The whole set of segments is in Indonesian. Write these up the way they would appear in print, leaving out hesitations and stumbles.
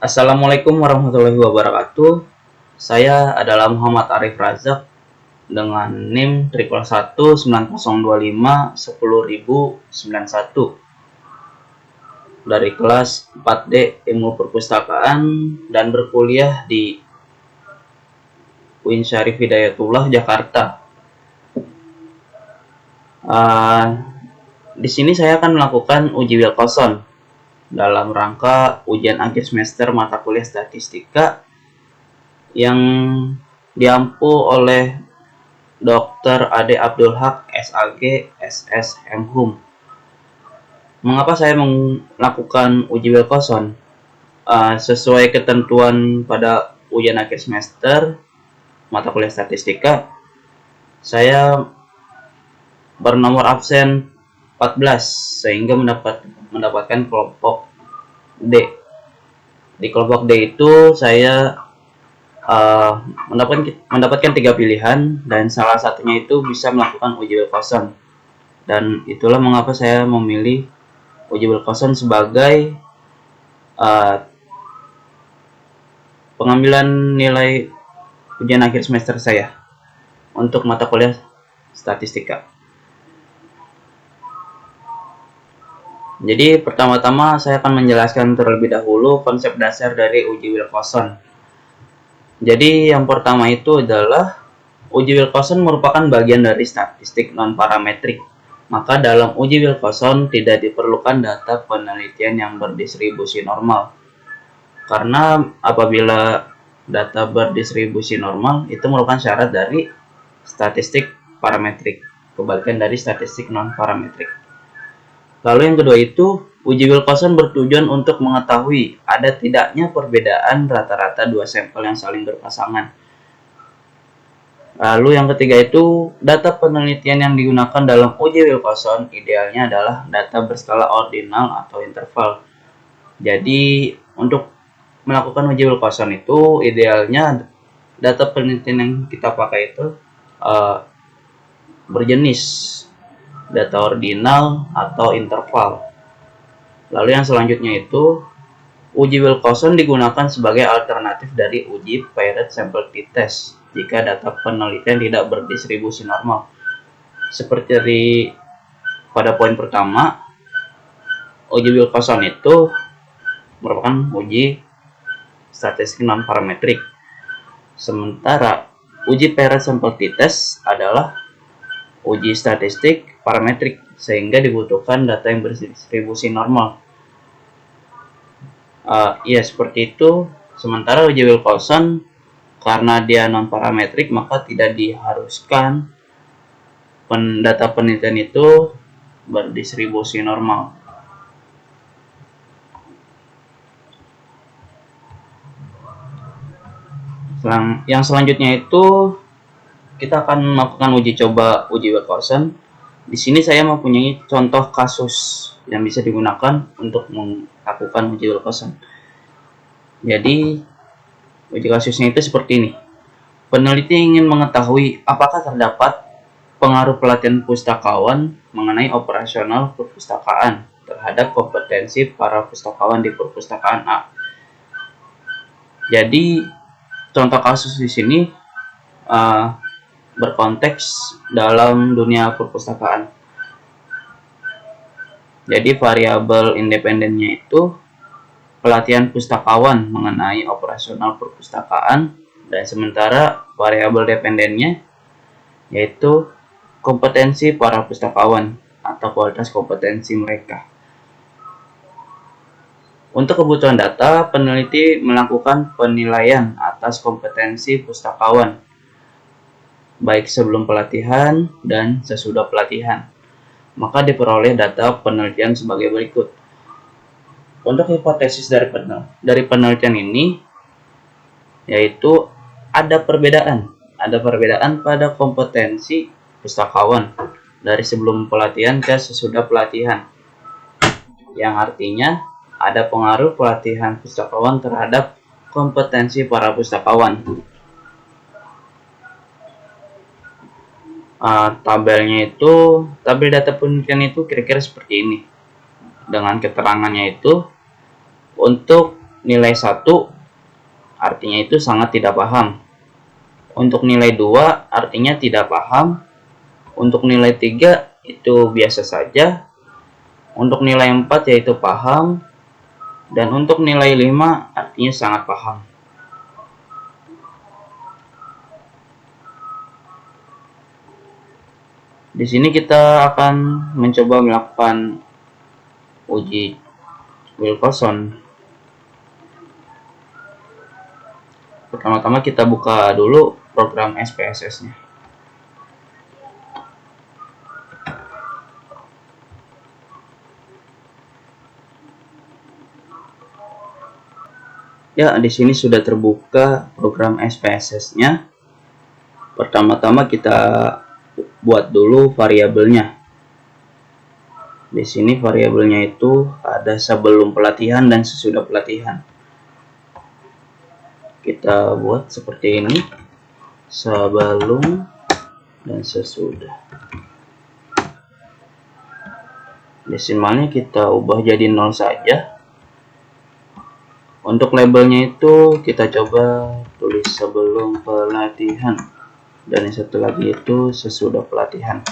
Assalamualaikum warahmatullahi wabarakatuh. Saya adalah Muhammad Arif Razak dengan NIM 1119025 10091 dari kelas 4D Ilmu Perpustakaan dan berkuliah di UIN Syarif Hidayatullah Jakarta. Di sini saya akan melakukan uji Wilcoxon dalam rangka ujian akhir semester mata kuliah statistika yang diampu oleh Dr. Ade Abdul Haq, SAG, SS, Hum. Mengapa saya melakukan uji Wilcoxon? Sesuai ketentuan pada ujian akhir semester mata kuliah statistika, saya bernomor absen 14 sehingga mendapatkan kelompok D. Di kelompok D itu saya mendapatkan 3 pilihan dan salah satunya itu bisa melakukan uji Wilcoxon. Dan itulah mengapa saya memilih uji Wilcoxon sebagai pengambilan nilai ujian akhir semester saya untuk mata kuliah statistika. Jadi pertama-tama saya akan menjelaskan terlebih dahulu konsep dasar dari uji Wilcoxon. Jadi yang pertama itu adalah uji Wilcoxon merupakan bagian dari statistik non-parametrik. Maka dalam uji Wilcoxon tidak diperlukan data penelitian yang berdistribusi normal. Karena apabila data berdistribusi normal itu merupakan syarat dari statistik parametrik, kebalikan dari statistik non-parametrik. Lalu yang kedua itu, uji Wilcoxon bertujuan untuk mengetahui ada tidaknya perbedaan rata-rata dua sampel yang saling berpasangan. Lalu yang ketiga itu, data penelitian yang digunakan dalam uji Wilcoxon idealnya adalah data berskala ordinal atau interval. Jadi untuk melakukan uji Wilcoxon itu idealnya data penelitian yang kita pakai itu berjenis data ordinal atau interval. Lalu yang selanjutnya itu, uji Wilcoxon digunakan sebagai alternatif dari uji paired sample t-test jika data penelitian tidak berdistribusi normal. Seperti pada poin pertama, uji Wilcoxon itu merupakan uji statistik non-parametrik. Sementara uji paired sample t-test adalah uji statistik parametrik sehingga dibutuhkan data yang berdistribusi normal. Ya seperti itu. Sementara uji Wilcoxon karena dia non parametrik maka tidak diharuskan data penelitian itu berdistribusi normal. Yang selanjutnya itu kita akan melakukan uji coba uji Wilcoxon. Di sini saya mempunyai contoh kasus yang bisa digunakan untuk melakukan uji Wilcoxon. Jadi uji kasusnya itu seperti ini. Peneliti ingin mengetahui apakah terdapat pengaruh pelatihan pustakawan mengenai operasional perpustakaan terhadap kompetensi para pustakawan di perpustakaan A. Jadi contoh kasus di sini berkonteks dalam dunia perpustakaan. Jadi variabel independennya itu pelatihan pustakawan mengenai operasional perpustakaan, dan sementara variabel dependennya yaitu kompetensi para pustakawan atau kualitas kompetensi mereka. Untuk kebutuhan data, peneliti melakukan penilaian atas kompetensi pustakawan baik sebelum pelatihan dan sesudah pelatihan. Maka diperoleh data penelitian sebagai berikut. Untuk hipotesis dari penelitian ini yaitu ada perbedaan pada kompetensi pustakawan dari sebelum pelatihan ke sesudah pelatihan, yang artinya ada pengaruh pelatihan pustakawan terhadap kompetensi para pustakawan. Tabel data penelitian itu kira-kira seperti ini dengan keterangannya itu. Untuk nilai 1 artinya itu sangat tidak paham. Untuk nilai 2 artinya tidak paham. Untuk nilai 3 itu biasa saja. Untuk nilai 4 yaitu paham. Dan untuk nilai 5 artinya sangat paham. Di sini kita akan mencoba melakukan uji Wilcoxon. Pertama-tama kita buka dulu program SPSS-nya. Ya, di sini sudah terbuka program SPSS-nya. Pertama-tama kita buat dulu variabelnya. Di sini variabelnya itu ada sebelum pelatihan dan sesudah pelatihan. Kita buat seperti ini, sebelum dan sesudah. Desimalnya kita ubah jadi 0 saja. Untuk labelnya itu kita coba tulis sebelum pelatihan, dan yang satu lagi itu sesudah pelatihan.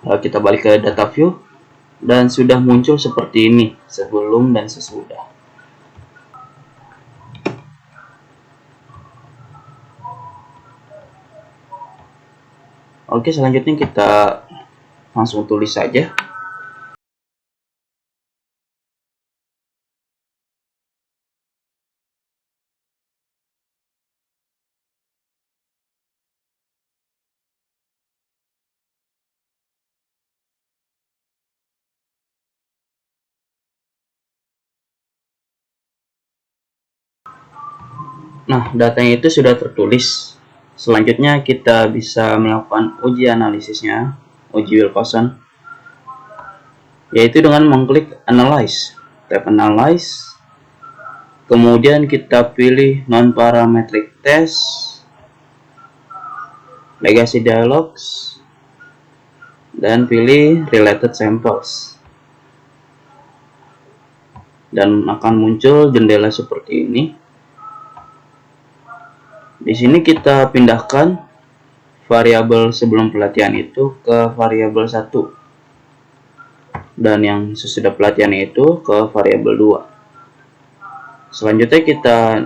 Lalu kita balik ke data view, dan sudah muncul seperti ini, sebelum dan sesudah. Oke, selanjutnya kita langsung tulis saja. Nah, datanya itu sudah tertulis. Selanjutnya kita bisa melakukan uji analisisnya, uji Wilcoxon, yaitu dengan mengklik Analyze, tab Analyze, kemudian kita pilih Non-Parametric Test, Legacy Dialogs, dan pilih Related Samples. Dan akan muncul jendela seperti ini. Di sini kita pindahkan variabel sebelum pelatihan itu ke variabel 1, dan yang sesudah pelatihan itu ke variabel 2. Selanjutnya kita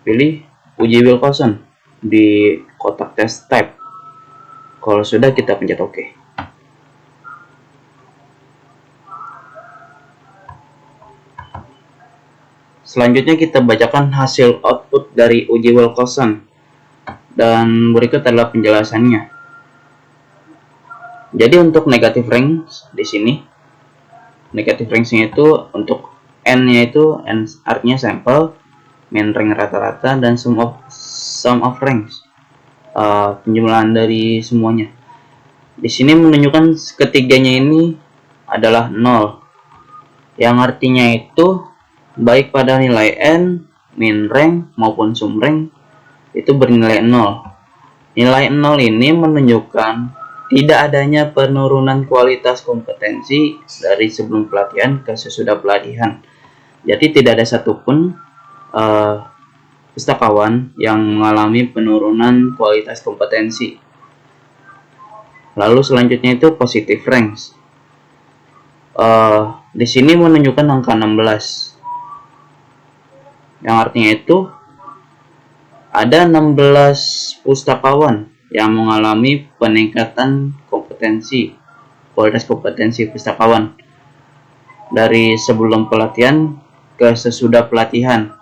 pilih uji Wilcoxon di kotak test type. Kalau sudah, kita pencet OK. Selanjutnya kita bacakan hasil output dari uji Wilcoxon. Dan berikut adalah penjelasannya. Jadi untuk negative range di sini, negative range-nya itu untuk n-nya itu n artinya sampel, min range rata-rata, dan sum of range, penjumlahan dari semuanya. Di sini menunjukkan ketiganya ini adalah 0, yang artinya itu baik pada nilai n, min range maupun sum range itu bernilai 0. Nilai 0 ini menunjukkan tidak adanya penurunan kualitas kompetensi dari sebelum pelatihan ke sesudah pelatihan. Jadi tidak ada satupun pustakawan yang mengalami penurunan kualitas kompetensi. Lalu selanjutnya itu positive range. Di sini menunjukkan angka 16, yang artinya itu ada 16 pustakawan yang mengalami peningkatan kompetensi, kualitas kompetensi pustakawan dari sebelum pelatihan ke sesudah pelatihan.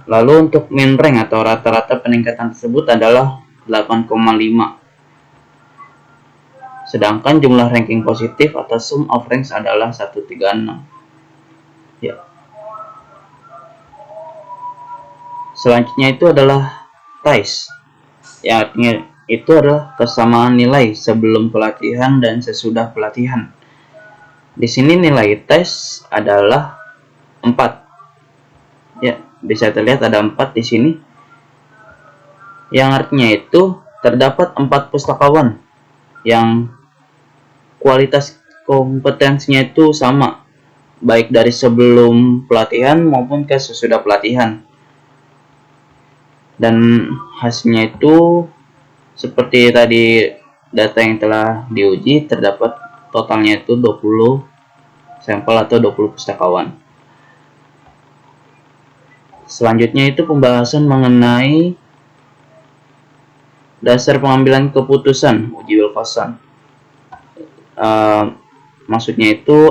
Lalu untuk min rank atau rata-rata peningkatan tersebut adalah 8,5. Sedangkan jumlah ranking positif atau sum of ranks adalah 136. Ya. Selanjutnya itu adalah TICE, yang artinya itu adalah kesamaan nilai sebelum pelatihan dan sesudah pelatihan. Di sini nilai TICE adalah 4. Ya, bisa terlihat ada 4 di sini. Yang artinya itu terdapat 4 pustakawan yang kualitas kompetensinya itu sama, baik dari sebelum pelatihan maupun ke sesudah pelatihan. Dan hasilnya itu seperti tadi data yang telah diuji, terdapat totalnya itu 20 sampel atau 20 pustakawan. Selanjutnya itu pembahasan mengenai dasar pengambilan keputusan uji Wilcoxon. Maksudnya itu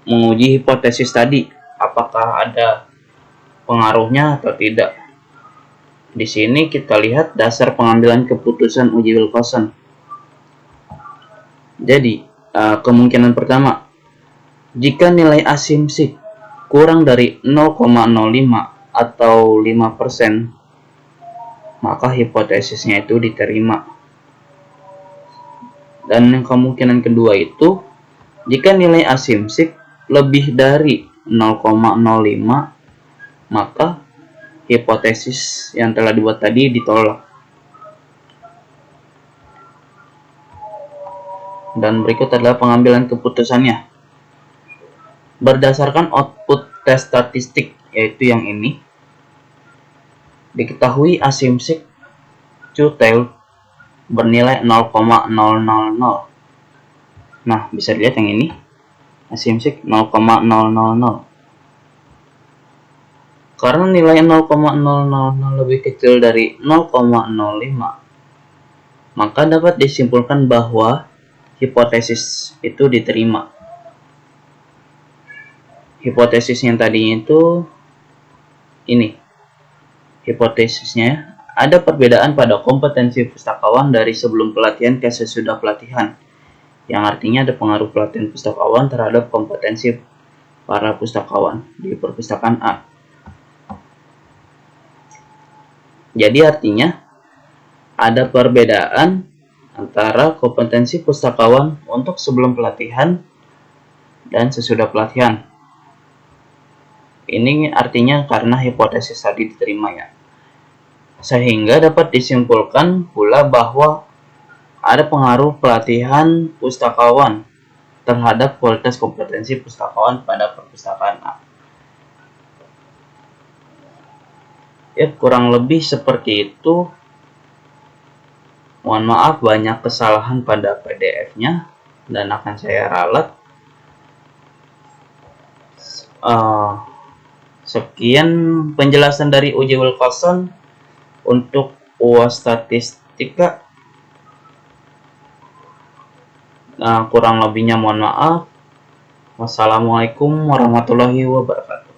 menguji hipotesis tadi, apakah ada pengaruhnya atau tidak. Di sini kita lihat dasar pengambilan keputusan uji Wilcoxon. Jadi, kemungkinan pertama, jika nilai asumsi kurang dari 0,05 atau 5%, maka hipotesisnya itu diterima. Dan yang kemungkinan kedua itu, jika nilai asumsi lebih dari 0,05, maka hipotesis yang telah dibuat tadi ditolak. Dan berikut adalah pengambilan keputusannya. Berdasarkan output tes statistik, yaitu yang ini, diketahui asumsi two-tailed bernilai 0,000. Nah, bisa dilihat yang ini, asumsi 0,000. Karena nilai 0,000 lebih kecil dari 0,05, maka dapat disimpulkan bahwa hipotesis itu diterima. Hipotesis yang tadinya itu ini. Hipotesisnya, ada perbedaan pada kompetensi pustakawan dari sebelum pelatihan ke sesudah pelatihan, yang artinya ada pengaruh pelatihan pustakawan terhadap kompetensi para pustakawan di perpustakaan A. Jadi artinya ada perbedaan antara kompetensi pustakawan untuk sebelum pelatihan dan sesudah pelatihan. Ini artinya karena hipotesis tadi diterima ya. Sehingga dapat disimpulkan pula bahwa ada pengaruh pelatihan pustakawan terhadap kualitas kompetensi pustakawan pada perpustakaan A. Ya, kurang lebih seperti itu. Mohon maaf banyak kesalahan pada PDF-nya dan akan saya ralat. Sekian penjelasan dari uji Wilcoxon untuk UAS statistika. Kurang lebihnya mohon maaf. Wassalamualaikum warahmatullahi wabarakatuh.